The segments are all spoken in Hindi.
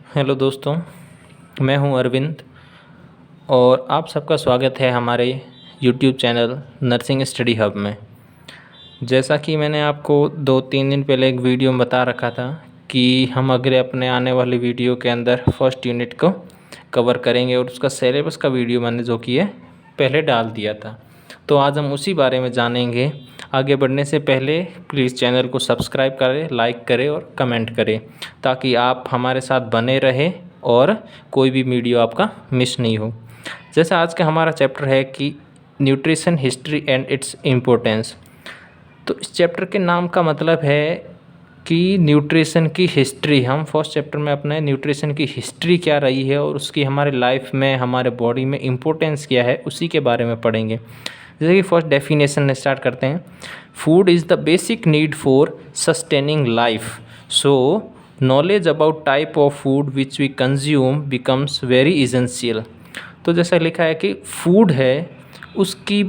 हेलो दोस्तों, मैं हूं अरविंद और आप सबका स्वागत है हमारे YouTube channel nursing study hub में। जैसा कि मैंने आपको 2-3 दिन पहले एक वीडियो में बता रखा था कि हम अगले अपने आने वाली वीडियो के अंदर फर्स्ट यूनिट को कवर करेंगे और उसका सिलेबस का वीडियो मैंने जो कि है पहले डाल दिया था। तो आज हम उसी बारे में जानेंगे। आगे बढ़ने से पहले प्लीज़ चैनल को सब्सक्राइब करें, लाइक करें और कमेंट करें ताकि आप हमारे साथ बने रहें और कोई भी वीडियो आपका मिस नहीं हो। जैसे आज का हमारा चैप्टर है कि nutrition history and its importance. तो इस चैप्टर के नाम का मतलब है कि न्यूट्रिशन की हिस्ट्री। हम फर्स्ट चैप्टर में अपने न्यूट्रिशन की हिस्ट्री क्या रही है और उसकी हमारे लाइफ में, हमारे बॉडी में इम्पोर्टेंस क्या है, उसी के बारे में पढ़ेंगे। जैसे कि फर्स्ट डेफिनेशन स्टार्ट करते हैं। Food is the basic need for sustaining life, so knowledge about type of food which we consume becomes very essential. तो जैसा लिखा है कि फूड है उसकी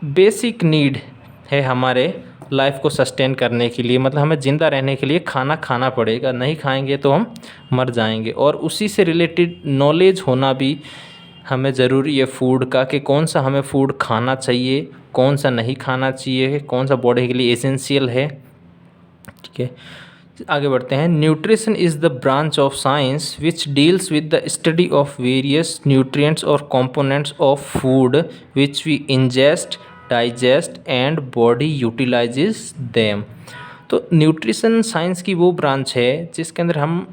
बेसिक नीड है हमारे लाइफ को सस्टेन करने के लिए, मतलब हमें ज़िंदा रहने के लिए खाना खाना पड़ेगा, नहीं खाएंगे तो हम मर जाएंगे। और उसी से रिलेटेड नॉलेज होना भी हमें ज़रूरी है फूड का, कि कौन सा हमें फूड खाना चाहिए, कौन सा नहीं खाना चाहिए, कौन सा बॉडी के लिए एसेंशियल है। ठीक है, आगे बढ़ते हैं। Nutrition is the branch of science which deals with the study of various nutrients और components of food which we ingest, digest and body utilises them. तो न्यूट्रिशन साइंस की वो ब्रांच है जिसके अंदर हम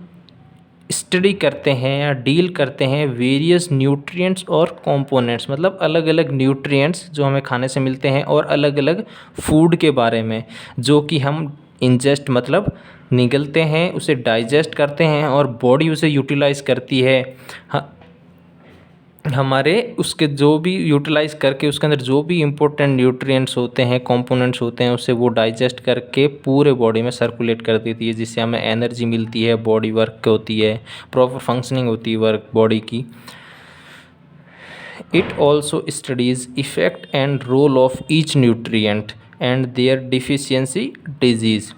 स्टडी करते हैं या डील करते हैं वेरियस न्यूट्रिएंट्स और कंपोनेंट्स, मतलब अलग अलग न्यूट्रिएंट्स जो हमें खाने से मिलते हैं और अलग अलग फूड के बारे में जो कि हम इंजेस्ट मतलब निगलते हैं, उसे डाइजेस्ट करते हैं और बॉडी उसे यूटिलाइज़ करती है। हमारे उसके जो भी यूटिलाइज़ करके उसके अंदर जो भी इम्पोर्टेंट न्यूट्रिएंट्स होते हैं, कंपोनेंट्स होते हैं, उसे वो डाइजेस्ट करके पूरे बॉडी में सर्कुलेट कर देती है, जिससे हमें एनर्जी मिलती है, बॉडी वर्क होती है, प्रॉपर फंक्शनिंग होती है वर्क बॉडी की। It also studies effect and role of each nutrient and their deficiency disease.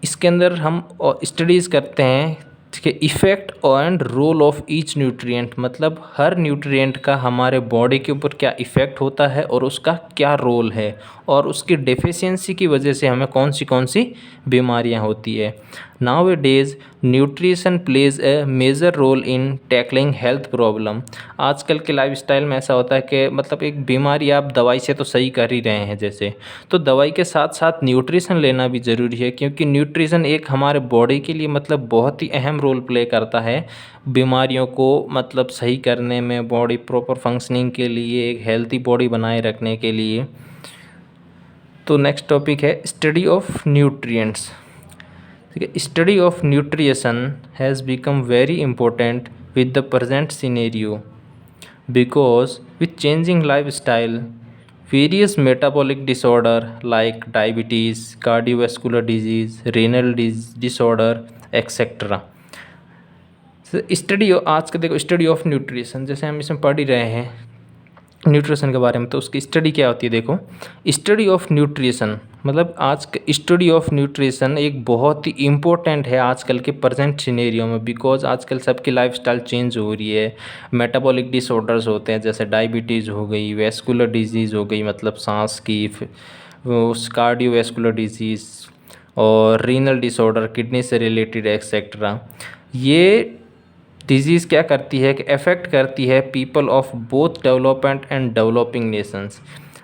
इसके अंदर हम स्टडीज़ करते हैं कि effect and role of each nutrient, मतलब हर न्यूट्रिएंट का हमारे बॉडी के ऊपर क्या इफ़ेक्ट होता है और उसका क्या रोल है, और उसकी डेफिशिएंसी की वजह से हमें कौन सी बीमारियां होती है। Nowadays nutrition plays a major role in tackling health problem. आजकल के लाइफस्टाइल में ऐसा होता है कि मतलब एक बीमारी आप दवाई से तो सही कर ही रहे हैं जैसे, तो दवाई के साथ साथ न्यूट्रिशन लेना भी ज़रूरी है, क्योंकि न्यूट्रिशन एक हमारे बॉडी के लिए मतलब बहुत ही अहम रोल प्ले करता है बीमारियों को मतलब सही करने में, बॉडी प्रॉपर फंक्शनिंग के लिए, एक हेल्थी बॉडी बनाए रखने के लिए। तो नेक्स्ट टॉपिक है स्टडी ऑफ न्यूट्रिएंट्स। ठीक है, study of nutrition has become very important with the present scenario because with changing lifestyle, various metabolic disorder like diabetes, cardiovascular disease, renal disorder, etc. Study आज का देखो, स्टडी ऑफ न्यूट्रिशन जैसे हम इसमें पढ़ ही रहे हैं न्यूट्रिशन के बारे में, तो उसकी स्टडी क्या होती है। देखो, स्टडी ऑफ न्यूट्रिशन मतलब आज का स्टडी ऑफ न्यूट्रिशन एक बहुत ही इम्पोर्टेंट है आजकल के प्रेजेंट सिनेरियो में, बिकॉज आजकल सबकी लाइफस्टाइल चेंज हो रही है। मेटाबॉलिक डिसऑर्डर्स होते हैं जैसे डायबिटीज़ हो गई, वैस्कुलर डिजीज़ हो गई मतलब सांस की, कार्डियोवैस्कुलर डिजीज़ और रीनल डिसऑर्डर किडनी से रिलेटेड एक्सेट्रा। ये डिजीज़ क्या करती है कि अफेक्ट करती है people of both development and developing Nations.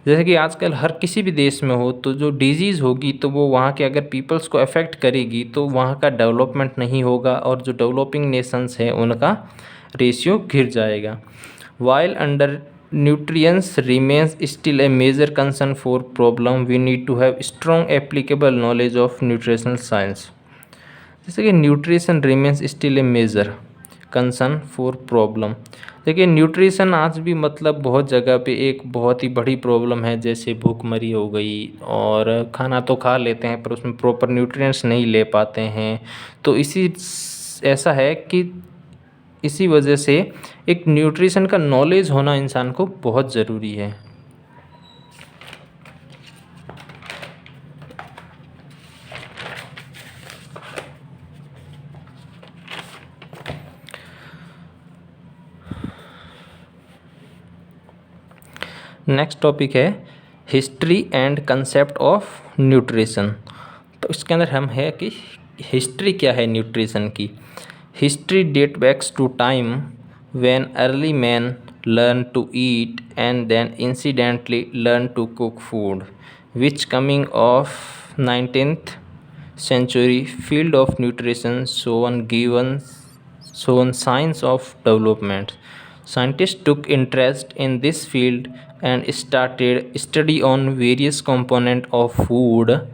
जैसे कि आजकल हर किसी भी देश में हो तो जो डिजीज़ होगी तो वो वहाँ के अगर पीपल्स को अफेक्ट करेगी तो वहाँ का डेवलपमेंट नहीं होगा और जो डेवलपिंग नेशंस हैं उनका रेशियो गिर जाएगा। While under nutrients remains still a major concern for problem, we need to have strong applicable knowledge of nutritional science. जैसे कि nutrition remains still a major concern for problem. देखिए, न्यूट्रिशन आज भी मतलब बहुत जगह पे एक बहुत ही बड़ी प्रॉब्लम है, जैसे भूखमरी हो गई, और खाना तो खा लेते हैं पर उसमें प्रॉपर न्यूट्रिएंट्स नहीं ले पाते हैं। तो ऐसा है कि इसी वजह से एक न्यूट्रिशन का नॉलेज होना इंसान को बहुत ज़रूरी है। नेक्स्ट टॉपिक है history and concept of nutrition. तो इसके अंदर हम है कि हिस्ट्री क्या है न्यूट्रिशन की। History date backs to time when early man learn to eat and then incidentally learn to cook food which coming of 19th century field of nutrition shown signs of development. Scientists took interest in this field and started study on various components of food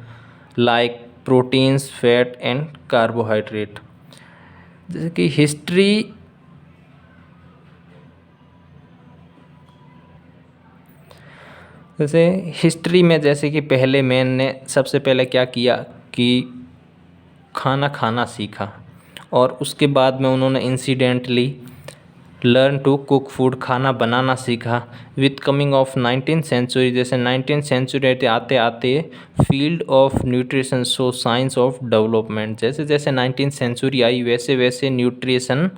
like proteins, fat and carbohydrate. जैसे कि हिस्ट्री में जैसे कि पहले मैन ने सबसे पहले क्या किया कि खाना खाना सीखा और उसके बाद में उन्होंने incidentally learn to cook food खाना बनाना सीखा। With coming of 19th century, जैसे 19th सेंचुरी आते आते field of nutrition show science of development. जैसे जैसे 19th सेंचुरी आई वैसे वैसे न्यूट्रिशन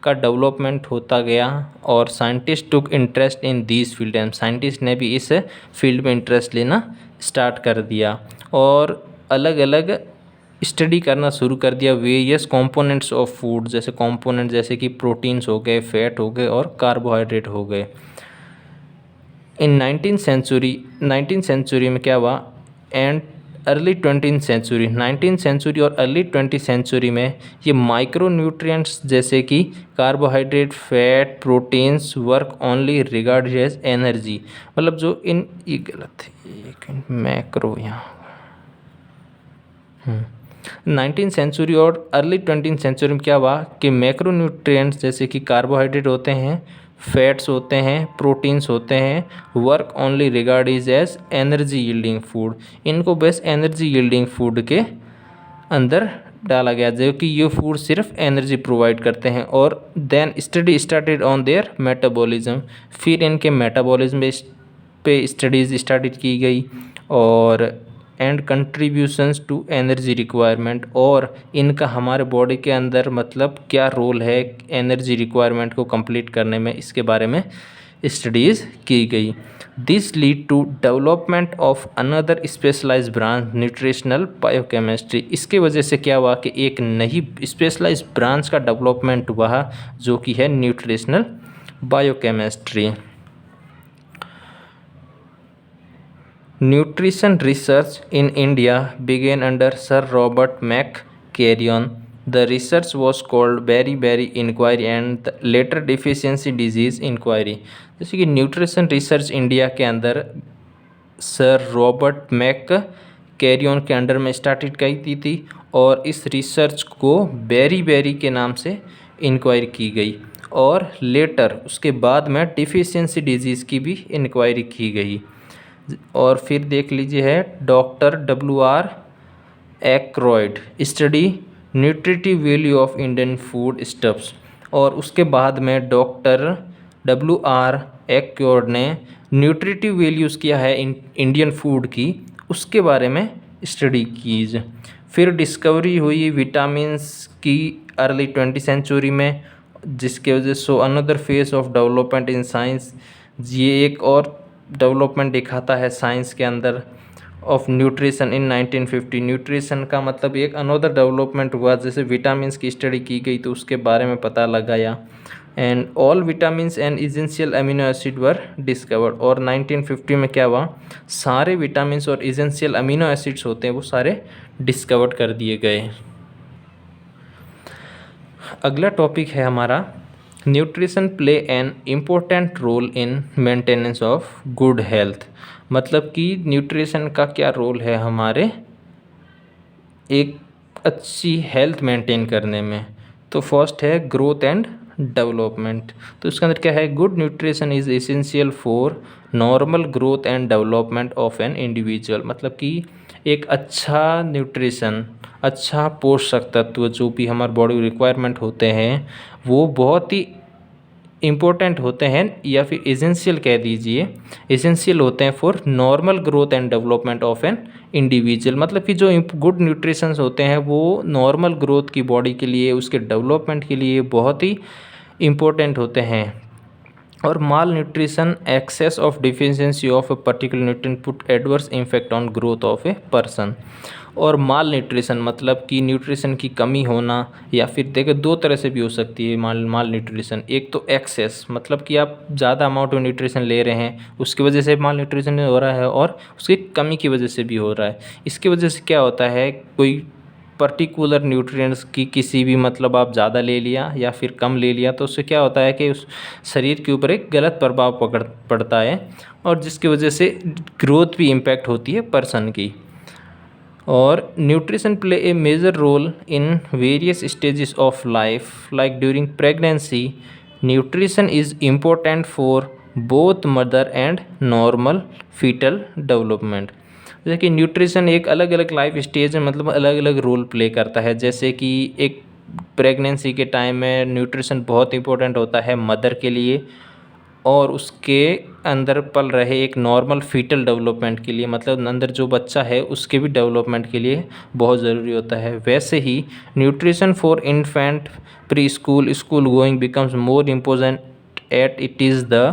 का डेवलपमेंट होता गया और scientist took interest in these field and scientist ने भी इस फील्ड में इंटरेस्ट लेना स्टार्ट कर दिया और अलग अलग स्टडी करना शुरू कर दिया वेरियस कंपोनेंट्स ऑफ फूड। जैसे कंपोनेंट जैसे कि प्रोटीन्स हो गए, फैट हो गए और कार्बोहाइड्रेट हो गए। इन 19th सेंचुरी में क्या हुआ and early 20th century, 19th century और अर्ली 20th सेंचुरी में ये माइक्रो न्यूट्रिएंट्स जैसे कि carbohydrate, fat, proteins work only regarded as energy. मतलब जो इन ये गलत है, एक मैक्रो यहाँ 19th सेंचुरी और अर्ली 20th सेंचुरी में क्या हुआ कि मैक्रो न्यूट्रिएंट्स जैसे कि कार्बोहाइड्रेट होते हैं, फैट्स होते हैं, प्रोटीन्स होते हैं, work only regard is as energy yielding food. इनको बेस्ट एनर्जी यील्डिंग फूड के अंदर डाला गया जो कि ये फूड सिर्फ एनर्जी प्रोवाइड करते हैं। और then study started on their metabolism, फिर इनके मेटाबॉलिज्म पे स्टडीज़ स्टार्टेड की गई और and contributions to energy requirement, और इनका हमारे बॉडी के अंदर मतलब क्या रोल है एनर्जी रिक्वायरमेंट को कंप्लीट करने में, इसके बारे में स्टडीज़ की गई। This lead to development of another specialised branch nutritional biochemistry. इसके वजह से क्या हुआ कि एक नई स्पेशलाइज्ड ब्रांच का डेवलपमेंट हुआ जो कि है nutritional biochemistry. Nutrition research in India began under Sir Robert McCarrion. The research was called Beriberi Inquiry and later Deficiency Disease Inquiry. जैसे कि न्यूट्रिशन रिसर्च इंडिया के अंदर सर रॉबर्ट मैककैरियन के अंडर में स्टार्टेड की थी और इस रिसर्च को बेरी के नाम से इंक्वायरी की गई और लेटर उसके बाद में डिफिशियंसी डिजीज़ की भी इंक्वायरी की गई। और फिर देख लीजिए है doctor WR Aykroyd study nutritive value of Indian foodstuffs, और उसके बाद में डॉक्टर WR एक्रोइड ने न्यूट्रिटिव वैल्यूज़ किया है इंडियन फूड की, उसके बारे में स्टडी कीज। फिर डिस्कवरी हुई विटामिन्स की अर्ली 20th सेंचुरी में, जिसके वजह से another phase of development in science, ये एक और डेवलपमेंट दिखाता है साइंस के अंदर ऑफ न्यूट्रिशन इन 1950। न्यूट्रिशन का मतलब एक अनदर डेवलपमेंट हुआ, जैसे विटामिन्स की स्टडी की गई तो उसके बारे में पता लगाया and all vitamins and essential amino acid were discovered. और 1950 में क्या हुआ, सारे विटामिन्स और इसेंशियल अमीनो एसिड्स होते हैं वो सारे डिस्कवर्ड कर दिए गए। अगला टॉपिक है हमारा nutrition play an important role in maintenance of good health. मतलब कि न्यूट्रिशन का क्या रोल है हमारे एक अच्छी हेल्थ मेंटेन करने में। तो फर्स्ट है ग्रोथ एंड डेवलपमेंट। तो इसके अंदर क्या है, good nutrition is essential for normal growth and development of an individual. मतलब कि एक अच्छा न्यूट्रिशन, अच्छा पोषक तत्व जो भी हमारे बॉडी रिक्वायरमेंट होते हैं वो बहुत ही इम्पोर्टेंट होते हैं या फिर एसेंशियल कह दीजिए, एसेंशियल होते हैं for normal growth and development of an individual. मतलब कि जो गुड न्यूट्रिशंस होते हैं वो नॉर्मल ग्रोथ की बॉडी के लिए, उसके डेवलपमेंट के लिए बहुत ही इम्पोर्टेंट होते हैं। और malnutrition excess of deficiency of a particular nutrient put adverse impact on growth of a person. और माल न्यूट्रिशन मतलब कि न्यूट्रिशन की कमी होना, या फिर देखो दो तरह से भी हो सकती है माल न्यूट्रिशन। एक तो एक्सेस मतलब कि आप ज़्यादा अमाउंट में न्यूट्रिशन ले रहे हैं, उसकी वजह से माल न्यूट्रिशन हो रहा है, और उसकी कमी की वजह से भी हो रहा है। इसकी वजह से क्या होता है, कोई पर्टिकुलर न्यूट्रिएंट्स की किसी भी मतलब आप ज़्यादा ले लिया या फिर कम ले लिया, तो उससे क्या होता है कि उस शरीर के ऊपर एक गलत प्रभाव पड़ता है, और जिसकी वजह से ग्रोथ भी इम्पैक्ट होती है पर्सन की। और nutrition play a major role in various stages of life like during pregnancy. Nutrition is important for both mother and normal foetal development. जैसे कि न्यूट्रिशन एक अलग अलग लाइफ स्टेज में मतलब अलग अलग रोल प्ले करता है। जैसे कि एक प्रेगनेंसी के टाइम में न्यूट्रिशन बहुत इंपॉर्टेंट होता है मदर के लिए, और उसके अंदर पल रहे एक नॉर्मल फीटल डेवलपमेंट के लिए, मतलब अंदर जो बच्चा है उसके भी डेवलपमेंट के लिए बहुत ज़रूरी होता है। वैसे ही nutrition for infant preschool school going becomes more important at it is the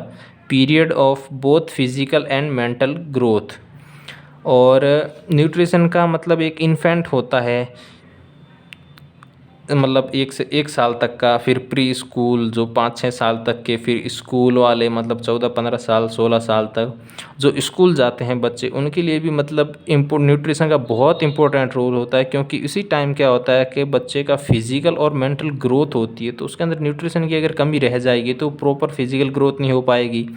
period of both physical and mental growth. और न्यूट्रिशन का मतलब एक इन्फेंट होता है, मतलब 1 से 1 साल तक का, फिर प्री स्कूल जो 5-6 साल तक के, फिर स्कूल वाले मतलब 14-15 साल 16 साल तक जो स्कूल जाते हैं बच्चे, उनके लिए भी मतलब न्यूट्रिशन का बहुत इंपॉर्टेंट रोल होता है। क्योंकि इसी टाइम क्या होता है कि बच्चे का फिजिकल और मेंटल ग्रोथ होती है, तो उसके अंदर न्यूट्रिशन की अगर कमी रह जाएगी तो प्रॉपर फिजिकल ग्रोथ नहीं हो पाएगी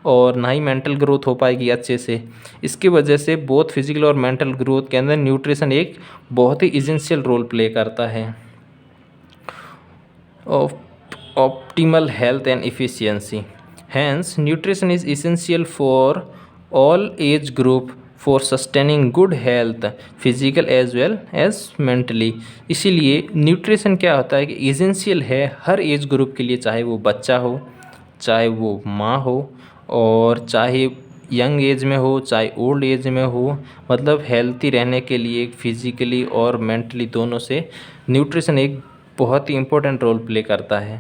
और ना ही मेंटल ग्रोथ हो पाएगी अच्छे से। इसकी वजह से बोथ फिजिकल और मेंटल ग्रोथ के अंदर न्यूट्रिशन एक बहुत ही इसेंशियल रोल प्ले करता है। Of optimal health and efficiency. Hence, nutrition is essential for all age group for sustaining good health, physical as well as mentally. इसीलिए न्यूट्रिशन क्या होता है कि इसेंशियल है हर एज ग्रुप के लिए, चाहे वो बच्चा हो, चाहे वो माँ हो, और चाहे यंग एज में हो, चाहे ओल्ड एज में हो। मतलब हेल्थी रहने के लिए फिजिकली और मेंटली दोनों से न्यूट्रिशन एक बहुत ही इम्पोर्टेंट रोल प्ले करता है।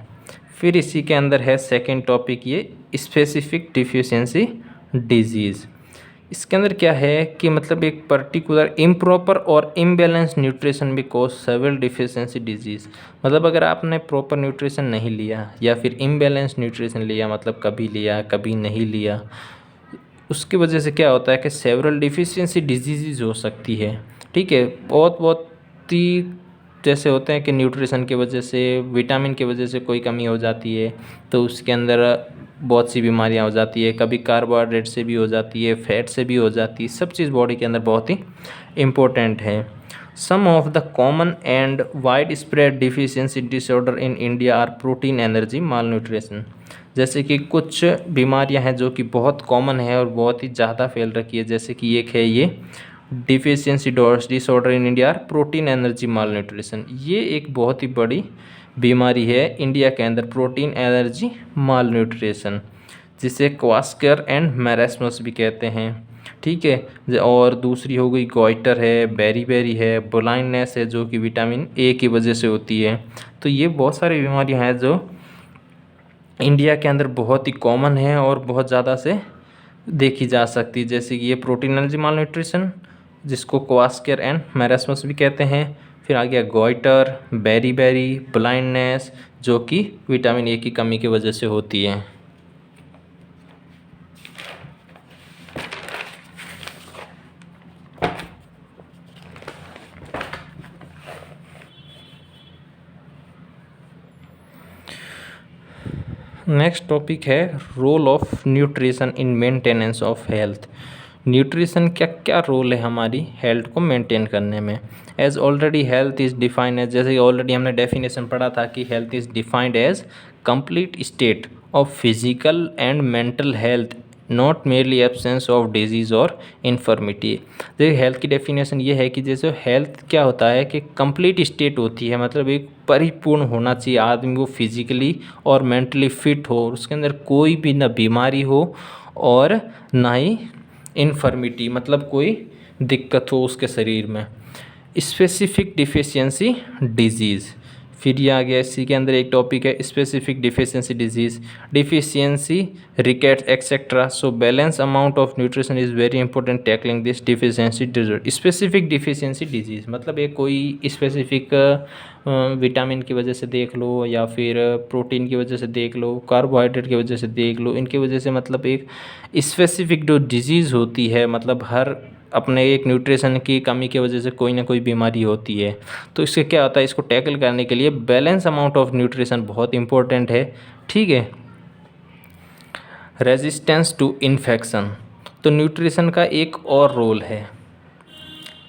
फिर इसी के अंदर है सेकंड टॉपिक ये स्पेसिफिक डिफिशियंसी डिजीज़। इसके अंदर क्या है कि मतलब एक पर्टिकुलर इम्प्रॉपर और इम्बैलेंस न्यूट्रिशन में कॉज सेवरल डिफिशियंसी डिजीज़। मतलब अगर आपने प्रॉपर न्यूट्रिशन नहीं लिया या फिर इम्बैलेंस न्यूट्रिशन लिया, मतलब कभी लिया कभी नहीं लिया, उसकी वजह से क्या होता है कि सेवरल डिफिशियंसी डिजीज़ हो सकती है। ठीक है, बहुत ही जैसे होते हैं कि न्यूट्रिशन की वजह से, विटामिन की वजह से कोई कमी हो जाती है तो उसके अंदर बहुत सी बीमारियां हो जाती है। कभी कार्बोहाइड्रेट से भी हो जाती है, फैट से भी हो जाती है। सब चीज़ बॉडी के अंदर बहुत ही इम्पोर्टेंट है। Some of the common and widespread deficiency disorder in India are protein energy malnutrition. जैसे कि कुछ बीमारियां हैं जो कि बहुत कॉमन है और बहुत ही ज़्यादा फैल रखी है। जैसे कि एक है ये deficiency disorder in India, protein energy mall nutrition. ये एक बहुत ही बड़ी बीमारी है इंडिया के अंदर, प्रोटीन एनर्जी माल न्यूट्रिशन, जिसे क्वास्कर एंड मैरास्मस भी कहते हैं। ठीक है, और दूसरी हो गई गॉइटर है, बेरी है, ब्लाइंडनेस है जो कि विटामिन ए की वजह से होती है। तो ये बहुत सारी बीमारियां हैं जो इंडिया के अंदर बहुत ही कॉमन है और बहुत ज़्यादा से देखी जा सकती है। जैसे कि ये प्रोटीन एनर्जी माल न्यूट्रिशन, जिसको क्वास्कर एंड मैरास्मस भी कहते हैं। फिर आ गया गॉइटर, बेरी ब्लाइंडनेस, जो कि विटामिन ए की कमी की वजह से होती है। नेक्स्ट टॉपिक है role of nutrition in maintenance of health. Nutrition क्या क्या रोल है हमारी हेल्थ को मेंटेन करने में। As already health is defined as, जैसे ऑलरेडी हमने डेफिनेशन पढ़ा था कि health is defined as complete state of physical and mental health, not merely absence of disease और इन्फर्मिटी। देखिए हेल्थ की डेफिनेशन ये है कि जैसे हेल्थ क्या होता है कि कंप्लीट स्टेट होती है, मतलब एक परिपूर्ण होना चाहिए आदमी को, फिजिकली और मेंटली फिट हो, उसके अंदर कोई भी ना बीमारी हो और ना ही इन्फर्मिटी, मतलब कोई दिक्कत हो उसके शरीर में। स्पेसिफिक डिफिशियंसी डिजीज़, फिर ये आ गया इसी के अंदर एक टॉपिक है specific deficiency disease, deficiency rickets etcetera. So balance amount of nutrition is very important tackling this deficiency disease. Specific deficiency disease मतलब एक कोई स्पेसिफिक विटामिन की वजह से देख लो, या फिर प्रोटीन की वजह से देख लो, कार्बोहाइड्रेट की वजह से देख लो, इनकी वजह से मतलब एक स्पेसिफिक जो डिजीज़ होती है, मतलब हर अपने एक न्यूट्रिशन की कमी की वजह से कोई ना कोई बीमारी होती है। तो इससे क्या होता है, इसको टैकल करने के लिए बैलेंस अमाउंट ऑफ न्यूट्रिशन बहुत इंपॉर्टेंट है। ठीक है। रेजिस्टेंस टू इन्फेक्शन, तो न्यूट्रिशन का एक और रोल है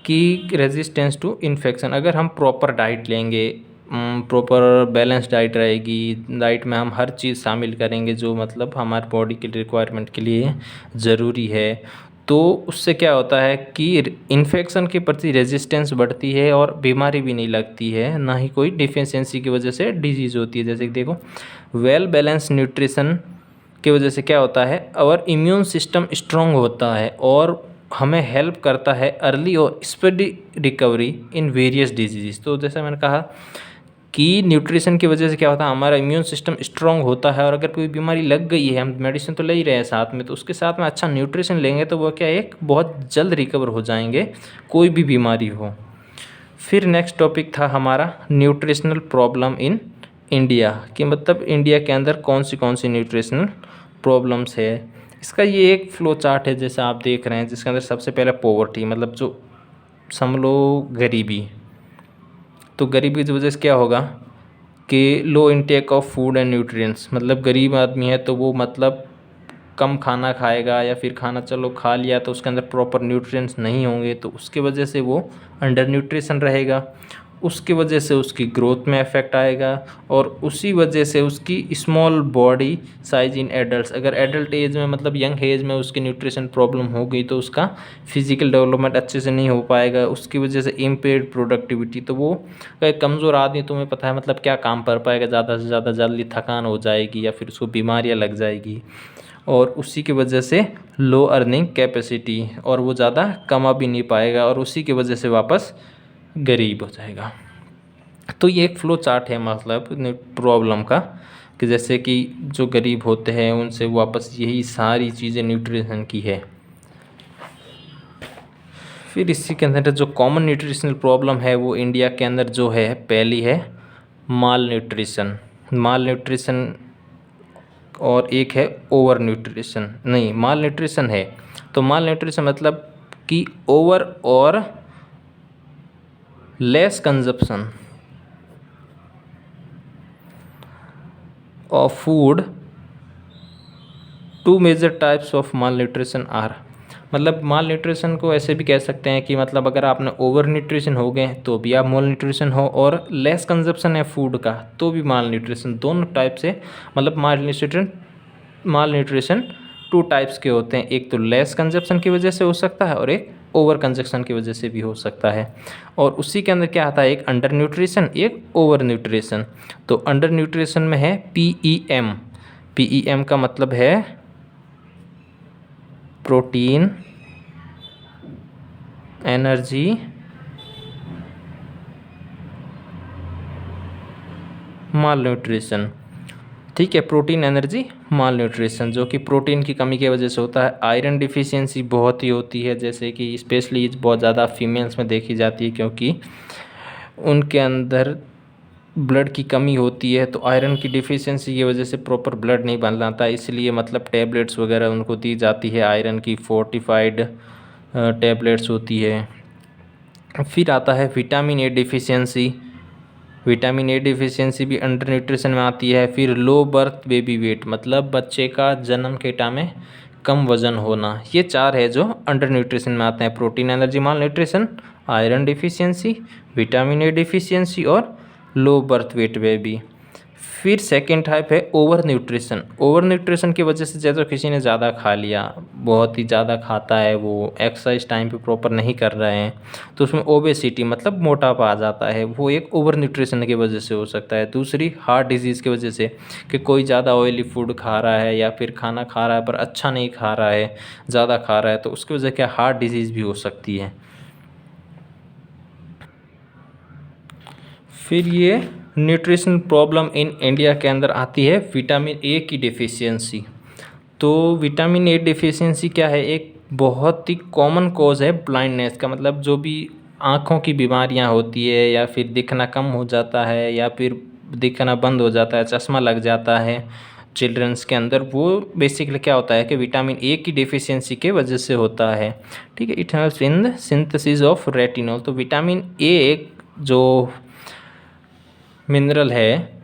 कि रेजिस्टेंस टू इन्फेक्शन। अगर हम प्रॉपर डाइट लेंगे, प्रॉपर बैलेंस डाइट रहेगी, डाइट में हम हर चीज़ शामिल करेंगे जो मतलब हमारे बॉडी के रिक्वायरमेंट के लिए ज़रूरी है, तो उससे क्या होता है कि इन्फेक्शन के प्रति रेजिस्टेंस बढ़ती है और बीमारी भी नहीं लगती है, ना ही कोई डिफिशियंसी की वजह से डिजीज़ होती है। जैसे कि देखो, वेल बैलेंस न्यूट्रिशन की वजह से क्या होता है, और इम्यून सिस्टम स्ट्रॉन्ग होता है और हमें हेल्प करता है अर्ली और speedy recovery in various disease. तो जैसे मैंने कहा कि न्यूट्रिशन की वजह से क्या होता है, हमारा इम्यून सिस्टम स्ट्रॉन्ग होता है, और अगर कोई बीमारी लग गई है, हम मेडिसिन तो ले ही रहे हैं साथ में, तो उसके साथ में अच्छा न्यूट्रिशन लेंगे तो वो क्या एक बहुत जल्द रिकवर हो जाएंगे कोई भी बीमारी हो। फिर नेक्स्ट टॉपिक था हमारा न्यूट्रिशनल प्रॉब्लम इन इंडिया, कि मतलब इंडिया के अंदर कौन सी न्यूट्रिशनल प्रॉब्लम्स है। इसका ये एक फ्लो चार्ट है जैसा आप देख रहे हैं, जिसके अंदर सबसे पहले पॉवर्टी, मतलब जो समझ लो गरीबी। तो गरीबी की वजह से क्या होगा कि low intake of food and nutrients, मतलब गरीब आदमी है तो वो मतलब कम खाना खाएगा, या फिर खाना चलो खा लिया तो उसके अंदर प्रॉपर न्यूट्रिएंट्स नहीं होंगे, तो उसके वजह से वो अंडर न्यूट्रिशन रहेगा, उसकी वजह से उसकी ग्रोथ में इफेक्ट आएगा, और उसी वजह से उसकी small body size in adult, अगर एडल्ट एज में मतलब यंग एज में उसकी न्यूट्रिशन प्रॉब्लम हो गई तो उसका फिजिकल डेवलपमेंट अच्छे से नहीं हो पाएगा, उसकी वजह से इम्पेयर्ड प्रोडक्टिविटी, तो वो एक कमज़ोर आदमी, तुम्हें पता है मतलब क्या काम कर पाएगा, ज़्यादा से ज़्यादा जल्दी थकान हो जाएगी या फिर उसको बीमारियाँ लग जाएगी, और उसी की वजह से लो अर्निंग कैपेसिटी, और वो ज़्यादा कमा भी नहीं पाएगा, और उसी की वजह से वापस गरीब हो जाएगा। तो ये एक फ्लो चार्ट है मतलब प्रॉब्लम का, कि जैसे कि जो गरीब होते हैं उनसे वापस यही सारी चीज़ें न्यूट्रिशन की है। फिर इसी के अंदर जो कॉमन न्यूट्रिशनल प्रॉब्लम है वो इंडिया के अंदर जो है, पहली है माल न्यूट्रिशन, और एक है ओवर न्यूट्रिशन, नहीं माल न्यूट्रिशन है। तो माल न्यूट्रिशन मतलब कि ओवर और less consumption of food. Two major types of malnutrition are, मतलब माल न्यूट्रिशन को ऐसे भी कह सकते हैं कि मतलब अगर आपने ओवर न्यूट्रिशन हो गए तो भी आप माल न्यूट्रिशन हो, और लेस कंजप्शन है फूड का तो भी माल न्यूट्रिशन, दोनों टाइप से मतलब माल न्यूट्रिशन टू टाइप्स के होते हैं, एक तो लेस कंजप्शन की वजह से हो सकता है और एक ओवर कंजप्शन की वजह से भी हो सकता है। और उसी के अंदर क्या आता है, एक अंडर न्यूट्रिशन, एक ओवर न्यूट्रिशन। तो अंडर न्यूट्रिशन में है पीईएम का मतलब है प्रोटीन, एनर्जी, माल न्यूट्रिशन। ठीक है, प्रोटीन, एनर्जी, माल न्यूट्रिशन, जो कि प्रोटीन की कमी की वजह से होता है। आयरन डिफिशियंसी बहुत ही होती है, जैसे कि स्पेशली बहुत ज़्यादा फीमेल्स में देखी जाती है, क्योंकि उनके अंदर ब्लड की कमी होती है, तो आयरन की डिफिशियंसी की वजह से प्रॉपर ब्लड नहीं बन पाता, इसलिए मतलब टैबलेट्स वगैरह उनको दी जाती है, आयरन की फोर्टिफाइड टैबलेट्स होती है। फिर आता है vitamin A deficiency, vitamin A deficiency भी अंडर न्यूट्रिशन में आती है। फिर लो बर्थ बेबी वेट, मतलब बच्चे का जन्म के टाइम में कम वजन होना, ये चार है जो अंडर न्यूट्रिशन में आते हैं, protein, energy, mall nutrition, iron deficiency, vitamin A deficiency और लो बर्थ वेट बेबी। फिर सेकेंड टाइप है ओवर न्यूट्रिशन। ओवर न्यूट्रिशन की वजह से जैसे किसी ने ज़्यादा खा लिया, बहुत ही ज़्यादा खाता है, वो एक्सरसाइज टाइम पे प्रॉपर नहीं कर रहे हैं, तो उसमें ओबेसिटी मतलब मोटापा आ जाता है, वो एक ओवर न्यूट्रिशन की वजह से हो सकता है। दूसरी हार्ट डिजीज़ की वजह से, कि कोई ज़्यादा ऑयली फूड खा रहा है या फिर खाना खा रहा है पर अच्छा नहीं खा रहा है, ज़्यादा खा रहा है, तो उसकी वजह क्या हार्ट डिजीज़ भी हो सकती है। फिर ये न्यूट्रिशन प्रॉब्लम इन इंडिया के अंदर आती है विटामिन ए की डिफिशियंसी। तो विटामिन ए डिफिशियंसी क्या है, एक बहुत ही कॉमन कॉज है ब्लाइंडनेस का, मतलब जो भी आँखों की बीमारियाँ होती है या फिर दिखना कम हो जाता है या फिर दिखना बंद हो जाता है, चश्मा लग जाता है चिल्ड्रंस के अंदर, वो बेसिकली क्या होता है कि विटामिन ए की डिफिशियंसी के वजह से होता है। ठीक है, it helps in the synthesis of retinol. तो विटामिन ए एक जो मिनरल है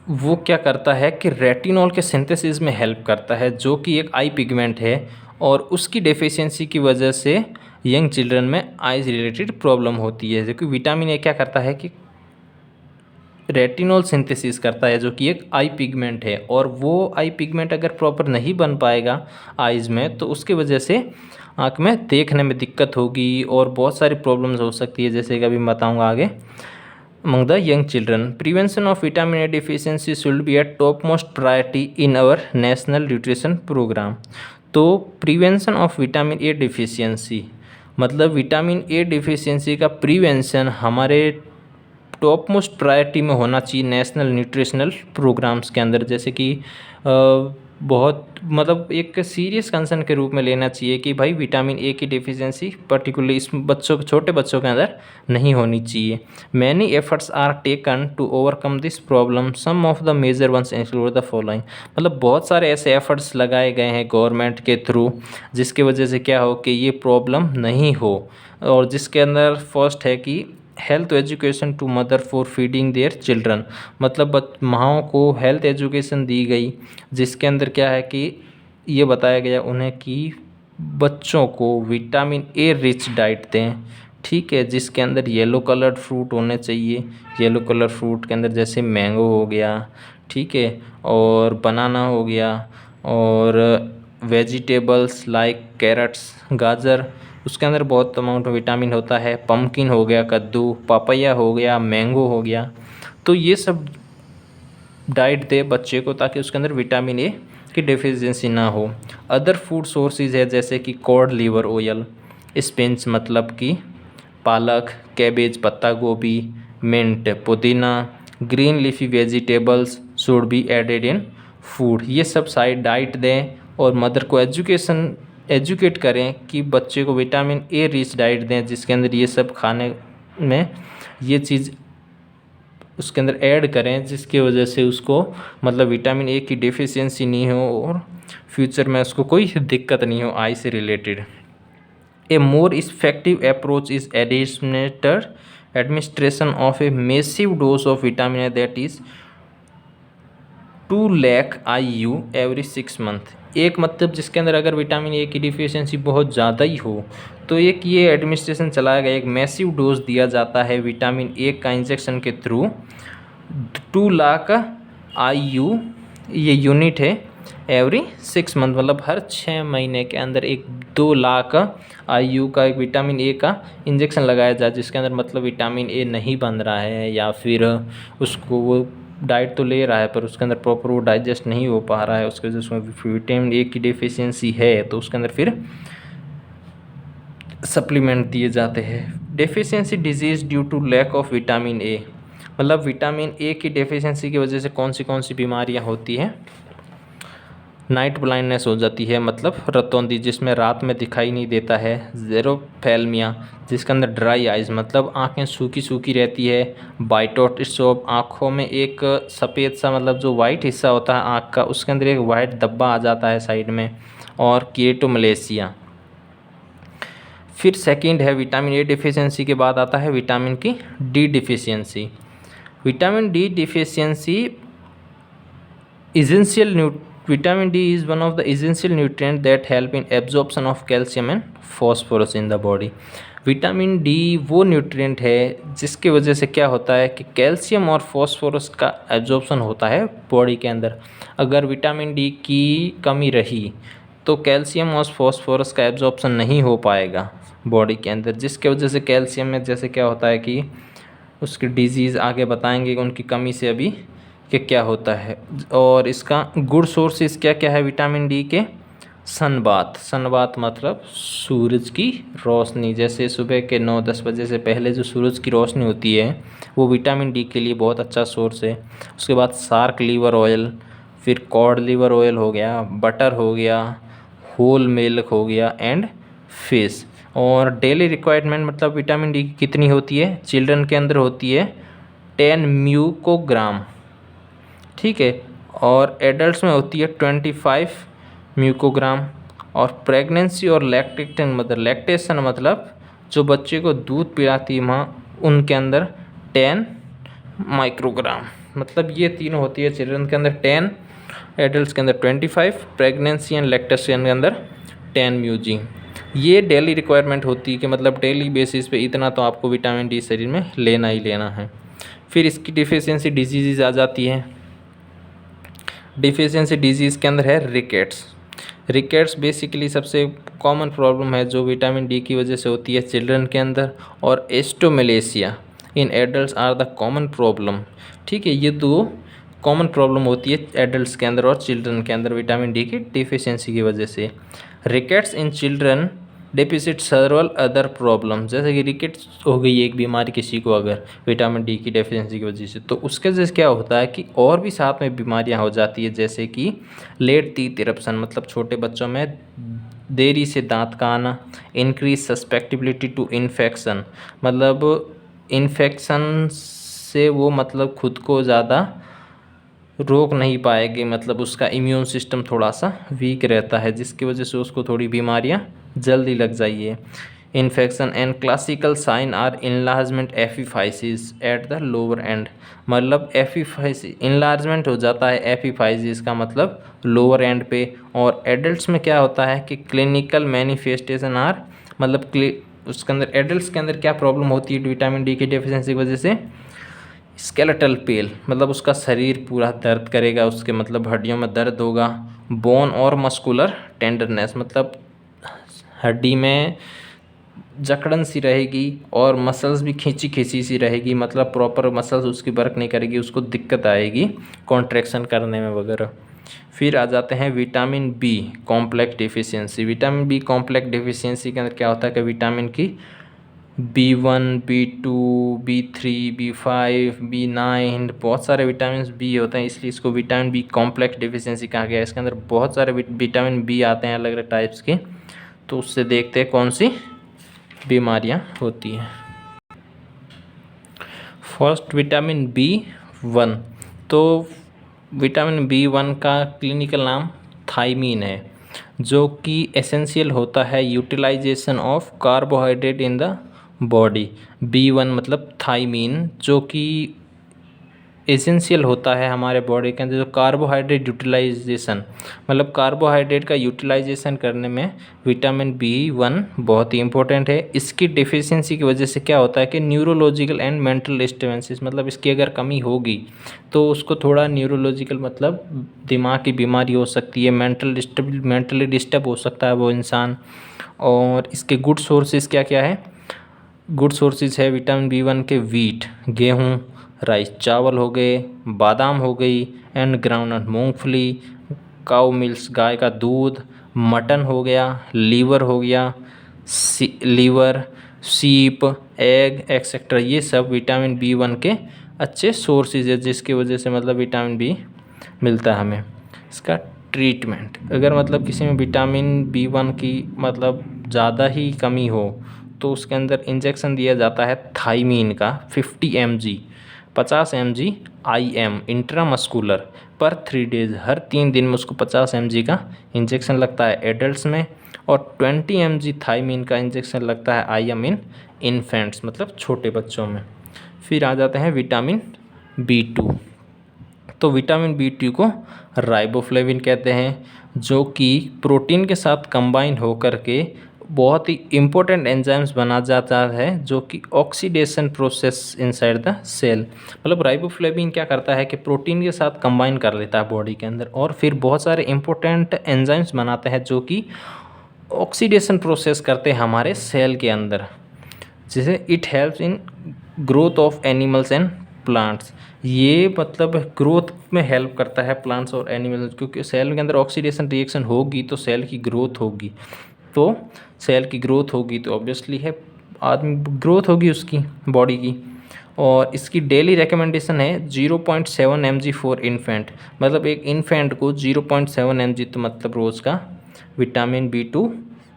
वो क्या करता है कि रेटिनॉल के सिंथेसिस में हेल्प करता है, जो कि एक आई पिगमेंट है, और उसकी डेफिशिएंसी की वजह से यंग चिल्ड्रन में आइज रिलेटेड प्रॉब्लम होती है। जो कि विटामिन ए क्या करता है कि रेटिनॉल सिंथेसिस करता है, जो कि एक आई पिगमेंट है, और वो आई पिगमेंट अगर प्रॉपर नहीं बन पाएगा आइज़ में तो उसकी वजह से आँख में देखने में दिक्कत होगी और बहुत सारी प्रॉब्लम्स हो सकती है, जैसे कि अभी मैं बताऊँगा आगे। Among the young children, prevention of vitamin A deficiency should be a topmost priority in our national nutrition program। तो prevention of vitamin A deficiency मतलब विटामिन ए डिफिशियंसी का प्रिवेंशन हमारे टॉप मोस्ट प्रायोरिटी में होना चाहिए नेशनल न्यूट्रिशनल प्रोग्राम्स के अंदर। जैसे कि बहुत मतलब एक सीरियस कंसर्न के रूप में लेना चाहिए कि भाई विटामिन ए की डिफिशियंसी पर्टिकुलरली इस बच्चों छोटे बच्चों के अंदर नहीं होनी चाहिए। Many efforts are taken to overcome this problem, some of the major ones include the following. मतलब बहुत सारे ऐसे एफर्ट्स लगाए गए हैं गवर्नमेंट के थ्रू जिसकी वजह से क्या हो कि ये प्रॉब्लम नहीं हो, और जिसके अंदर फर्स्ट है कि health education to mother for feeding their children. मतलब माँओं को हेल्थ एजुकेशन दी गई जिसके अंदर क्या है कि ये बताया गया उन्हें कि बच्चों को विटामिन ए रिच डाइट दें। ठीक है, जिसके अंदर येलो कलर्ड फ्रूट होने चाहिए। येलो कलर फ्रूट के अंदर जैसे मैंगो हो गया, ठीक है, और बनाना हो गया, और वेजिटेबल्स लाइक कैरेट्स, गाजर, उसके अंदर बहुत अमाउंट में विटामिन होता है। पम्पकिन हो गया, कद्दू, पापया हो गया, मैंगो हो गया। तो ये सब डाइट दे बच्चे को ताकि उसके अंदर विटामिन ए की डेफिशिएंसी ना हो। अदर फूड सोर्सेज है जैसे कि कॉड लिवर ऑयल, स्पिनच मतलब कि पालक, कैबेज पत्ता गोभी, मिंट पुदीना, green leafy vegetables should be added in food. ये सब साइड डाइट दें और मदर को एजुकेट करें कि बच्चे को विटामिन ए रिच डाइट दें जिसके अंदर ये सब खाने में ये चीज़ उसके अंदर ऐड करें जिसकी वजह से उसको मतलब विटामिन ए की डेफिशिएंसी नहीं हो और फ्यूचर में उसको कोई दिक्कत नहीं हो आई से related. A more effective approach is administration of A massive dose of vitamin A that is 2 lakh IU every 6 month. एक मतलब जिसके अंदर अगर विटामिन ए की डिफिशियंसी बहुत ज़्यादा ही हो तो एक ये एडमिनिस्ट्रेशन चलाया गया, एक मैसिव डोज दिया जाता है विटामिन ए का इंजेक्शन के थ्रू। 2 लाख IU ये यूनिट है एवरी 6 मंथ, मतलब हर 6 महीने के अंदर एक 2 लाख IU का एक विटामिन ए का इंजेक्शन लगाया जाए जिसके अंदर मतलब विटामिन ए नहीं बन रहा है या फिर उसको वो डाइट तो ले रहा है पर उसके अंदर प्रॉपर वो डाइजेस्ट नहीं हो पा रहा है, उसके वजह से उसमें विटामिन ए की डिफिशियंसी है तो उसके अंदर फिर सप्लीमेंट दिए जाते हैं। Deficiency disease due to lack of vitamin A, मतलब विटामिन ए की डेफिशिएंसी की वजह से कौन सी बीमारियां होती हैं। नाइट ब्लाइंडनेस हो जाती है, मतलब रतौंधी जिसमें रात में दिखाई नहीं देता है। ज़ेरोफेल्मिया जिसके अंदर ड्राई आइज़ मतलब आंखें सूखी सूखी रहती है। बाइटोटिसोप आँखों में एक सफ़ेद सा मतलब जो वाइट हिस्सा होता है आँख का उसके अंदर एक वाइट धब्बा आ जाता है साइड में। और कीटोमलेशिया। फिर सेकंड है विटामिन ए डिफिशियंसी के बाद आता है विटामिन की D deficiency. Vitamin D deficiency Vitamin D is one of the essential nutrients that help in absorption of calcium and phosphorus in the body। Vitamin D वो न्यूट्रिएंट है जिसकी वजह से क्या होता है कि कैल्शियम और फॉस्फोरस का एब्जॉर्प्शन होता है बॉडी के अंदर। अगर विटामिन डी की कमी रही तो कैल्शियम और फॉस्फोरस का एब्जॉर्प्शन नहीं हो पाएगा बॉडी के अंदर, जिसके वजह से कैल्शियम में जैसे क्या होता है कि उसकी डिजीज़ आगे बताएंगे कि उनकी कमी से अभी कि क्या होता है। और इसका गुड सोर्सेज क्या क्या है विटामिन डी के, सन बाथ, सन बाथ मतलब सूरज की रोशनी। जैसे सुबह के 9-10 बजे से पहले जो सूरज की रोशनी होती है वो विटामिन डी के लिए बहुत अच्छा सोर्स है। उसके बाद शार्क लीवर ऑयल, फिर कॉड लीवर ऑयल हो गया, बटर हो गया, होल मिल्क हो गया एंड फिश। और डेली रिक्वायरमेंट मतलब विटामिन डी की कितनी होती है? चिल्ड्रन के अंदर होती है 10 म्यूकोग्राम, ठीक है, और एडल्ट्स में होती है 25 म्यूकोग्राम। और प्रेगनेंसी और लैक्टेशन मदर, लैक्टेशन मतलब जो बच्चे को दूध पिलाती है माँ, उनके अंदर 10 माइक्रोग्राम। मतलब ये तीनों होती है चिल्ड्रन के अंदर 10, एडल्ट्स के अंदर 25, प्रेगनेंसी एंड लैक्टेशन के अंदर 10 म्यूजी। ये डेली रिक्वायरमेंट होती है कि मतलब डेली बेसिस पे इतना तो आपको विटामिन डी शरीर में लेना ही लेना है। फिर इसकी डिफिशियंसी डिजीज़ आ जाती है। डिफिशियंसी डिजीज़ के अंदर है रिकेट्स। रिकेट्स बेसिकली सबसे कॉमन प्रॉब्लम है जो विटामिन डी की वजह से होती है चिल्ड्रन के अंदर। और osteomalacia in adults are the common problem, ठीक है। ये दो कॉमन प्रॉब्लम होती है एडल्ट्स के अंदर और चिल्ड्रन के अंदर विटामिन डी की डिफिशियंसी की वजह से। Rickets in children deficit सर्वल other problem, जैसे कि रिकेट्स हो गई एक बीमारी किसी को अगर विटामिन डी की डेफिशिएंसी की वजह से, तो उसके वजह से क्या होता है कि और भी साथ में बीमारियां हो जाती है, जैसे कि लेट टीथ इरप्शन मतलब छोटे बच्चों में देरी से दांत का आना, इंक्रीज सस्पेक्टिबिलिटी टू इन्फेक्शन मतलब इन्फेक्शन से वो मतलब खुद को ज़्यादा रोक नहीं पाएगी, मतलब उसका इम्यून सिस्टम थोड़ा सा वीक रहता है जिसकी वजह से उसको थोड़ी बीमारियां जल्दी लग जाइए। Infection and classical sign are enlargement epiphysis at the lower end, मतलब एफिफाइसिस इनलार्जमेंट हो जाता है एफिफाइसिस का मतलब लोअर एंड पे। और एडल्ट्स में क्या होता है कि क्लिनिकल मैनिफेस्टेशन आर मतलब उसके अंदर एडल्ट्स के अंदर क्या प्रॉब्लम होती है विटामिन डी की डेफिशिएंसी की वजह से? स्केलेटल पेल मतलब उसका शरीर पूरा दर्द करेगा, उसके मतलब हड्डियों में दर्द होगा। बोन और मस्कुलर टेंडरनेस मतलब हड्डी में जकड़न सी रहेगी और मसल्स भी खींची खींची सी रहेगी, मतलब प्रॉपर मसल्स उसकी वर्क नहीं करेगी, उसको दिक्कत आएगी कॉन्ट्रैक्शन करने में वगैरह। फिर आ जाते हैं vitamin B complex deficiency. Vitamin B complex deficiency के अंदर क्या होता है कि विटामिन की B1, B2, B3, B5, B9 बहुत सारे विटामिन बी होते हैं, इसलिए इसको विटामिन बी कॉम्प्लेक्स डिफिशियंसी कहा गया है। इसके अंदर बहुत सारे विटामिन बी आते हैं अलग अलग टाइप्स के, तो उससे देखते हैं कौन सी बीमारियां होती हैं। फर्स्ट विटामिन B1, तो विटामिन B1 का क्लिनिकल नाम थायमीन है, जो कि एसेंशियल होता है utilisation of carbohydrate in the body. B1 मतलब थायमीन, जो कि एसेंशियल होता है हमारे बॉडी के अंदर, जो कार्बोहाइड्रेट यूटिलाइजेशन मतलब कार्बोहाइड्रेट का यूटिलाइजेशन करने में विटामिन B1 बहुत ही इंपॉर्टेंट है। इसकी डिफिशियंसी की वजह से क्या होता है कि न्यूरोलॉजिकल एंड मेंटल डिस्टर्बेंसेस मतलब इसकी अगर कमी होगी तो उसको थोड़ा न्यूरोलॉजिकल मतलब दिमाग की बीमारी हो सकती है, मेंटली डिस्टर्ब हो सकता है वो इंसान। और इसके गुड सोर्सेज क्या क्या है? गुड सोर्सेज है विटामिन B1 के वीट गेहूँ, राइस चावल हो गए, बादाम हो गई एंड ग्राउंडनट मूंगफली, काउ मिल्स गाय का दूध, मटन हो गया, लीवर हो गया, लीवर, सीप, एग एक्सेट्रा, ये सब विटामिन B1 के अच्छे सोर्सेज है, जिसकी वजह से मतलब विटामिन बी मिलता है हमें। इसका ट्रीटमेंट, अगर मतलब किसी में विटामिन B1 की मतलब ज़्यादा ही कमी हो तो उसके अंदर इंजेक्शन दिया जाता है थायमीन का 50 mg 50 mg IM इंट्रामस्कुलर पर 3 डेज, हर 3 दिन में उसको 50 mg का इंजेक्शन लगता है एडल्ट्स में, और 20 mg थायमीन का इंजेक्शन लगता है IM इन इन्फेंट्स मतलब छोटे बच्चों में। फिर आ जाते हैं विटामिन B2, तो विटामिन B2 को राइबोफ्लेविन कहते हैं, जो कि प्रोटीन के साथ कंबाइन होकर के बहुत ही इम्पोर्टेंट एंजाइम्स बना जाता है, जो कि oxidation process inside the cell. मतलब राइबोफ्लेविन क्या करता है कि प्रोटीन के साथ कंबाइन कर लेता है बॉडी के अंदर और फिर बहुत सारे इम्पोर्टेंट एंजाइम्स बनाते हैं जो कि ऑक्सीडेशन प्रोसेस करते हैं हमारे सेल के अंदर, जिसे it helps in growth of animals and plants. ये मतलब ग्रोथ में हेल्प करता है प्लांट्स और एनिमल्स, क्योंकि सेल के अंदर ऑक्सीडेशन रिएक्शन होगी तो सेल की ग्रोथ होगी, तो सेल की ग्रोथ होगी तो ऑब्वियसली है आदमी ग्रोथ होगी उसकी बॉडी की। और इसकी डेली रिकमेंडेशन है 0.7 mg फॉर इन्फेंट, मतलब एक इन्फेंट को 0.7 mg तो मतलब रोज़ का विटामिन B2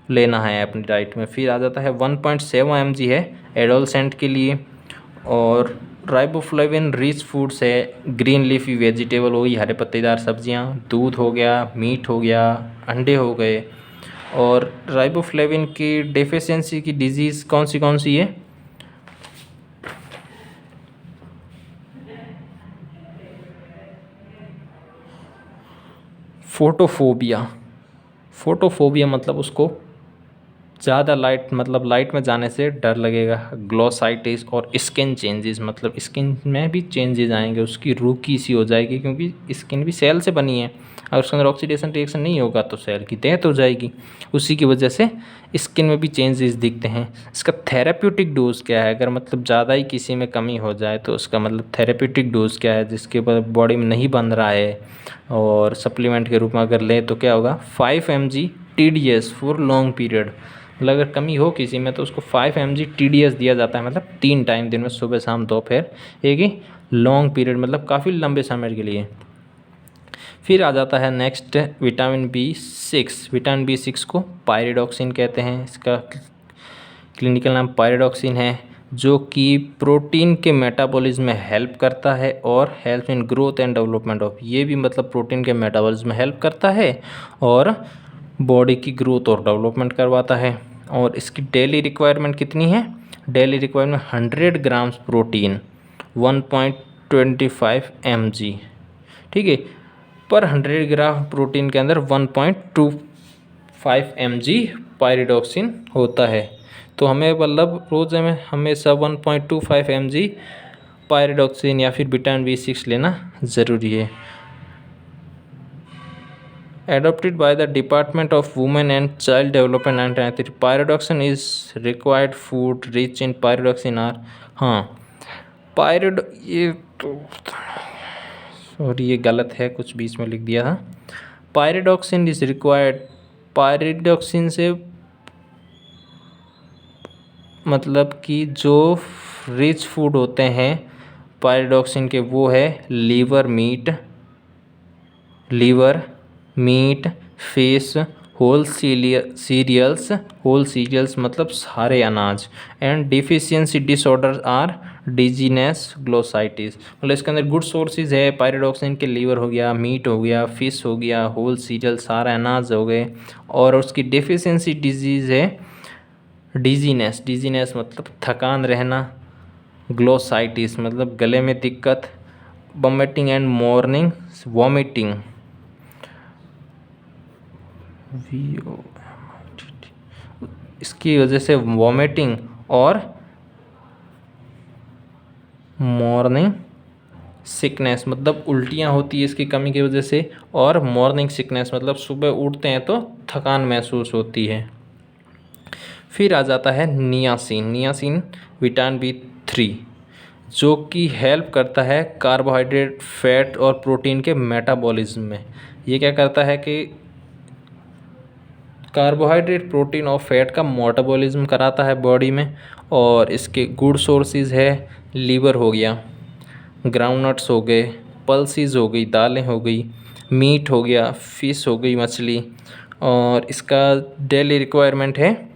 लेना है अपनी डाइट में। फिर आ जाता है 1.7 mg है एडोलसेंट के लिए। और राइबोफ्लेविन रिच फूड्स है, ग्रीन लीफी वेजिटेबल हो गई, हरे पत्तेदार सब्जियां, दूध हो गया, मीट हो गया, अंडे हो गए। और राइबोफ्लेविन की डेफिशिएंसी की डिजीज़ कौन सी है? फोटोफोबिया। फोटोफोबिया मतलब उसको ज़्यादा लाइट, मतलब लाइट में जाने से डर लगेगा। ग्लोसाइटिस और स्किन चेंजेस, मतलब स्किन में भी चेंजेस आएंगे, उसकी रूखी सी हो जाएगी, क्योंकि स्किन भी सेल से बनी है। अगर उसके अंदर ऑक्सीडेशन रिएक्शन नहीं होगा तो सेल की डेथ हो जाएगी। उसी की वजह से स्किन में भी चेंजेस दिखते हैं। इसका थेरेप्यूटिक डोज क्या है? अगर मतलब ज़्यादा ही किसी में कमी हो जाए तो उसका मतलब थेरेप्यूटिक डोज क्या है, जिसके बॉडी में नहीं बन रहा है और सप्लीमेंट के रूप में अगर लें तो क्या होगा? 5 mg TDS for long period. मतलब अगर कमी हो किसी में तो उसको 5 mg TDS दिया जाता है, मतलब 3 टाइम दिन में, सुबह शाम दोपहर एक ही, लॉन्ग पीरियड मतलब काफ़ी लंबे समय के लिए। फिर आ जाता है next vitamin B6। Vitamin B6 को पायरिडॉक्सिन कहते हैं, इसका क्लिनिकल नाम पायरिडॉक्सिन है, जो कि प्रोटीन के मेटाबॉलिज्म में हेल्प करता है और help in growth and development of, ये भी मतलब प्रोटीन के मेटाबॉलिज्म में हेल्प करता है और बॉडी की ग्रोथ और डेवलपमेंट करवाता है। और इसकी डेली रिक्वायरमेंट कितनी है? Daily requirement 100 grams protein 1.25 mg, ठीक है। पर 100 ग्राम प्रोटीन के अंदर 1.25 mg पायरिडॉक्सिन होता है। तो हमें मतलब रोज़ में हमेशा 1.25 mg पायरिडॉक्सिन या फिर विटामिन B6 लेना ज़रूरी है। Adopted by the Department of Women and Child Development and Health, pyridoxine is required food rich in pyridoxine are, हाँ पायरिड, ये तो सॉरी ये गलत है, कुछ बीच में लिख दिया था। पायरिडॉक्सिन इज रिक्वायर्ड, पायरिडॉक्सिन से मतलब कि जो रिच फूड होते हैं पायरिडॉक्सिन के, वो है liver meat, fish, whole cereals मतलब सारे अनाज। And deficiency disorder are dizziness, glossitis, मतलब इसके अंदर गुड सोर्सेज है पायरिडॉक्सिन के, लीवर हो गया, मीट हो गया, फिश हो गया, होल सीरियल सारे अनाज हो गए। और उसकी डिफिशियंसी डिजीज़ है डिजीनेस मतलब थकान रहना, ग्लोसाइटिस मतलब गले में दिक्कत, वॉमिटिंग एंड मॉर्निंग वॉमिटिंग, इसकी वजह से वॉमिटिंग और मॉर्निंग सिकनेस मतलब उल्टियाँ होती है इसकी कमी की वजह से, और मॉर्निंग सिकनेस मतलब सुबह उठते हैं तो थकान महसूस होती है। फिर आ जाता है नियासिन विटामिन B3, जो कि हेल्प करता है कार्बोहाइड्रेट, फैट और प्रोटीन के मेटाबॉलिज्म में। ये क्या करता है कि कार्बोहाइड्रेट, प्रोटीन और फैट का मेटाबॉलिज्म कराता है बॉडी में। और इसके गुड सोर्सेज है लीवर हो गया, ग्राउंडनट्स हो गए, पल्सीज हो गई, दालें हो गई, मीट हो गया, फिश हो गई, मछली। और इसका डेली रिक्वायरमेंट है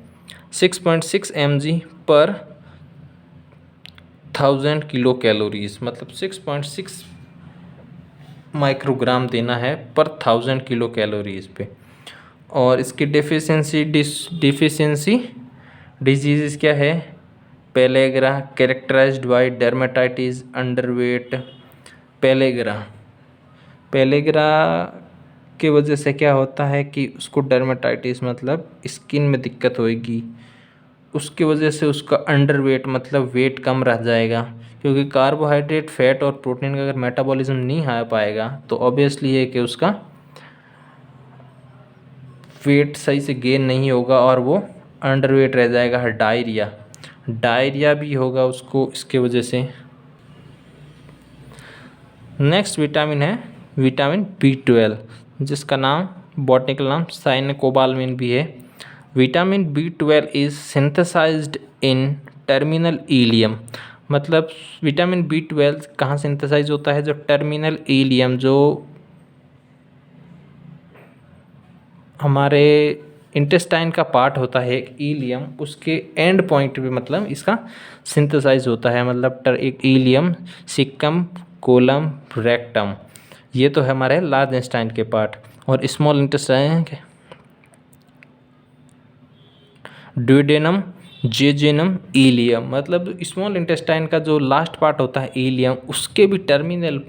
6.6 mg पर 1000 किलो कैलोरीज, मतलब 6.6 माइक्रोग्राम देना है पर 1000 किलो कैलोरीज पे। और इसकी डिफिशियंसी डिजीज़ क्या है? Pellagra, characterised by dermatitis, underweight. Pellagra की वजह से क्या होता है कि उसको डर्मेटाइटिस मतलब स्किन में दिक्कत होएगी, उसकी वजह से उसका अंडरवेट मतलब वेट कम रह जाएगा, क्योंकि कार्बोहाइड्रेट, फैट और प्रोटीन का अगर मेटाबॉलिज्म नहीं आ पाएगा तो ऑब्वियसली है कि उसका वेट सही से गेन नहीं होगा और वो अंडरवेट रह जाएगा। डायरिया भी होगा उसको इसके वजह से। नेक्स्ट विटामिन है विटामिन B12, जिसका नाम बॉटनिकल नाम साइनोकोबालामिन भी है। Vitamin B12 is synthesised in terminal ileum, मतलब विटामिन B12 कहाँ सिंथेसाइज होता है? जो टर्मिनल इलियम, जो हमारे इंटेस्टाइन का पार्ट होता है एक इलियम, उसके एंड पॉइंट पे मतलब इसका सिंथेसाइज होता है। मतलब एक इलियम, सिक्कम, कोलम, रेक्टम, ये तो है हमारे लार्ज इंटेस्टाइन के पार्ट। और स्मॉल इंटेस्टाइन के ड्यूडेनम, जेजेनम, इलियम, मतलब स्मॉल इंटेस्टाइन का जो लास्ट पार्ट होता है इलियम, उसके भी टर्मिनल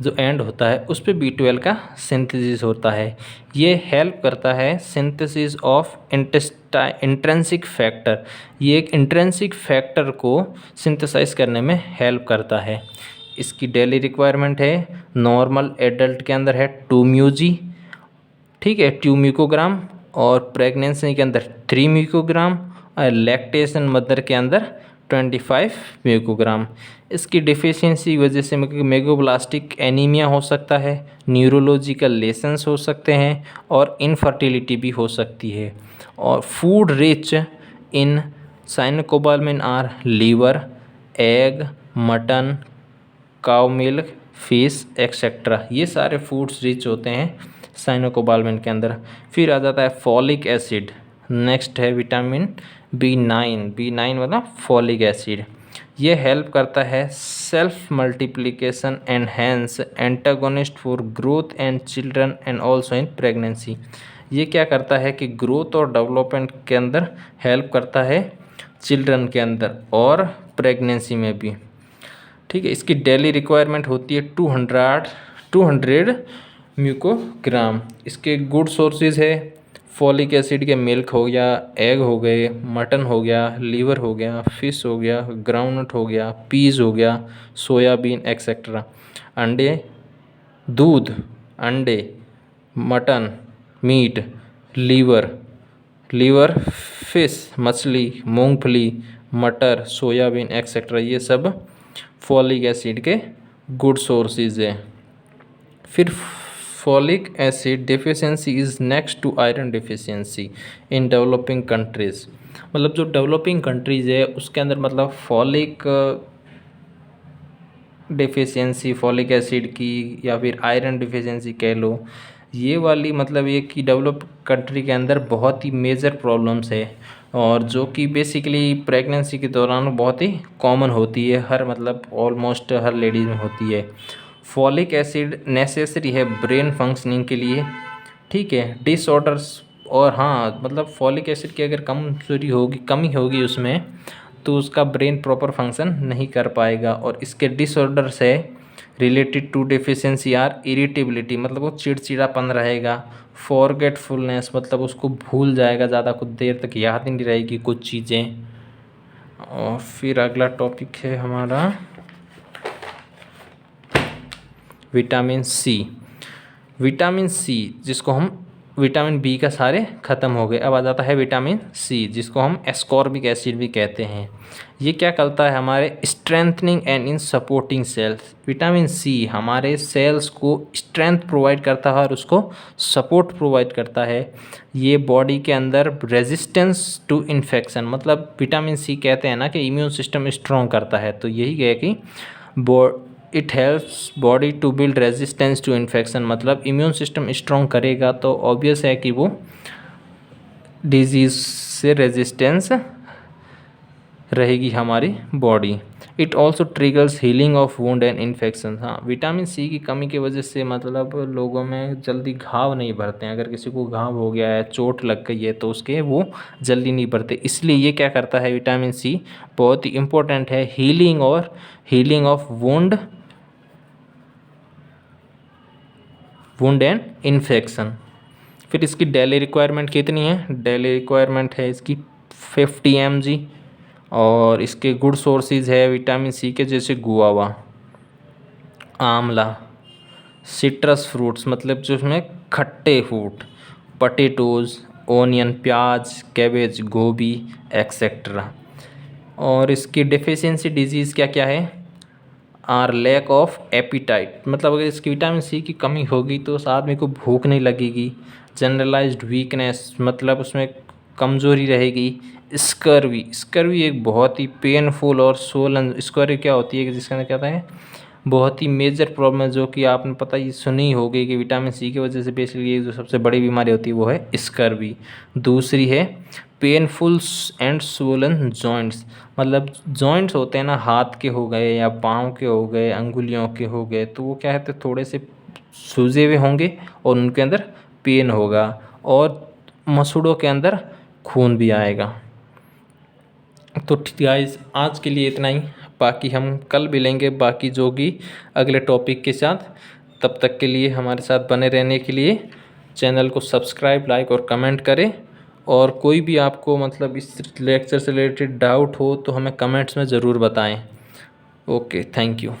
जो एंड होता है उस पर B12 का सिंथेसिस होता है। ये हेल्प करता है सिंथेसिस ऑफ इंट्रेंसिक फैक्टर, ये एक इंट्रेंसिक फैक्टर को सिंथेसाइज करने में हेल्प करता है। इसकी डेली रिक्वायरमेंट है, नॉर्मल एडल्ट के अंदर है 2 μg, ठीक है, 2 म्यूकोग्राम, और प्रेगनेंसी के अंदर 3 म्यूकोग्राम, और लैक्टेशन मदर के अंदर 25 म्यूकोग्राम। इसकी डिफिशियंसी की वजह से मेगाब्लास्टिक एनीमिया हो सकता है, न्यूरोलॉजिकल लेसन्स हो सकते हैं, और इनफर्टिलिटी भी हो सकती है। और food rich in cyanocobalamin are liver, egg, mutton, cow milk, fish etcetera, ये सारे फूड्स रिच होते हैं साइनोकोबालामिन के अंदर। फिर आ जाता है फॉलिक एसिड। नेक्स्ट है विटामिन B9 मतलब फॉलिक एसिड। ये हेल्प करता है self multiplication, enhance, antagonist for growth and children and also in pregnancy. ये क्या करता है कि ग्रोथ और डेवलपमेंट के अंदर हेल्प करता है, चिल्ड्रन के अंदर और प्रेगनेंसी में भी, ठीक है। इसकी डेली रिक्वायरमेंट होती है 200 म्यूकोग्राम। इसके गुड सोर्सेज है फॉलिक एसिड के मिल्क हो गया, एग हो गए, मटन हो गया, लीवर हो गया, फिश हो गया, ग्राउंडनट हो गया, पीज हो गया, सोयाबीन एक्सेट्रा। अंडे, दूध, अंडे, मटन, मीट, लीवर, फिश, मछली, मूंगफली, मटर, सोयाबीन एक्सेट्रा, ये सब फॉलिक एसिड के गुड सोर्सेज है। फिर folic acid deficiency is next to iron deficiency in developing countries, मतलब जो डेवलपिंग कंट्रीज़ है उसके अंदर मतलब फॉलिक डिफिशियंसी, फॉलिक एसिड की या फिर आयरन डिफिशियंसी कह लो, ये वाली मतलब ये कि डेवलप कंट्री के अंदर बहुत ही मेजर प्रॉब्लम्स है, और जो कि बेसिकली प्रेगनेंसी के दौरान बहुत ही कॉमन होती है, हर मतलब ऑलमोस्ट हर लेडीज़ में होती है। फॉलिक एसिड नेसेसरी है ब्रेन फंक्शनिंग के लिए, ठीक है, डिसऑर्डर्स, और हाँ मतलब फॉलिक एसिड की अगर कमी होगी उसमें, तो उसका ब्रेन प्रॉपर फंक्शन नहीं कर पाएगा। और इसके डिसऑर्डर से related to deficiency are irritability, मतलब वो चिड़चिड़ापन रहेगा, फॉरगेटफुलनेस, मतलब उसको भूल जाएगा, ज़्यादा कुछ देर तक याद ही नहीं रहेगी कुछ चीज़ें। और फिर अगला टॉपिक है हमारा विटामिन सी, जिसको हम विटामिन बी का सारे ख़त्म हो गए, अब आ जाता है विटामिन सी, जिसको हम एस्कॉर्बिक एसिड भी कहते हैं। ये क्या करता है? हमारे strengthening and in supporting cells. Vitamin C हमारे सेल्स को स्ट्रेंथ प्रोवाइड करता है और उसको सपोर्ट प्रोवाइड करता है। ये बॉडी के अंदर रेजिस्टेंस टू इन्फेक्शन, मतलब विटामिन सी कहते हैं ना कि इम्यून सिस्टम स्ट्रॉन्ग करता है, तो यही है कि it helps body to build resistance to infection, मतलब इम्यून सिस्टम स्ट्रॉन्ग करेगा तो ऑब्वियस है कि वो डिजीज़ से रेजिस्टेंस रहेगी हमारी body. It also triggers healing of wound and infection. हाँ, विटामिन सी की कमी की वजह से मतलब लोगों में जल्दी घाव नहीं भरते हैं। अगर किसी को घाव हो गया है, चोट लग गई है, तो उसके वो जल्दी नहीं भरते। इसलिए ये क्या करता है, विटामिन सी बहुत ही इम्पोर्टेंट है healing of wound and infection. फिर इसकी डेली रिक्वायरमेंट कितनी है? डेली रिक्वायरमेंट है इसकी 50 mg। और इसके गुड सोर्सेज है विटामिन सी के, जैसे गुआवा, आंवला, सिट्रस फ्रूट्स, मतलब जो उसमें खट्टे फ्रूट, पटेटोज़, ओनियन, प्याज, कैबेज, गोभी एक्सेट्रा। और इसकी डिफिशियंसी डिजीज़ क्या क्या है? आर लैक ऑफ एपिटाइट, मतलब अगर इसकी विटामिन सी की कमी होगी तो उस आदमी को भूख नहीं लगेगी। जनरलाइज्ड वीकनेस, मतलब उसमें कमज़ोरी रहेगी। स्कर्वी, स्कर्वी एक बहुत ही पेनफुल और सोलन, स्कर्वी क्या होती है कि जिसके अंदर क्या होता है, बहुत ही मेजर प्रॉब्लम है, जो कि आपने पता ही सुनी होगी कि विटामिन सी की वजह से बेसिकली ये जो सबसे बड़ी बीमारी होती है वो है स्कर्वी। दूसरी है पेनफुल एंड स्वोलन जॉइंट्स, मतलब जॉइंट्स होते हैं ना, हाथ के हो गए या पाँव के हो गए, अंगुलियों के हो गए, तो वो क्या है, तो थोड़े से सूजे हुए होंगे और उनके अंदर पेन होगा और मसूड़ों के अंदर खून भी आएगा। तो गाइस आज के लिए इतना ही, बाकी हम कल मिलेंगे बाकी जो कि अगले टॉपिक के साथ। तब तक के लिए हमारे साथ बने रहने के लिए चैनल को सब्सक्राइब, लाइक और कमेंट करें। और कोई भी आपको मतलब इस लेक्चर से रिलेटेड डाउट हो तो हमें कमेंट्स में ज़रूर बताएं। Okay, thank you.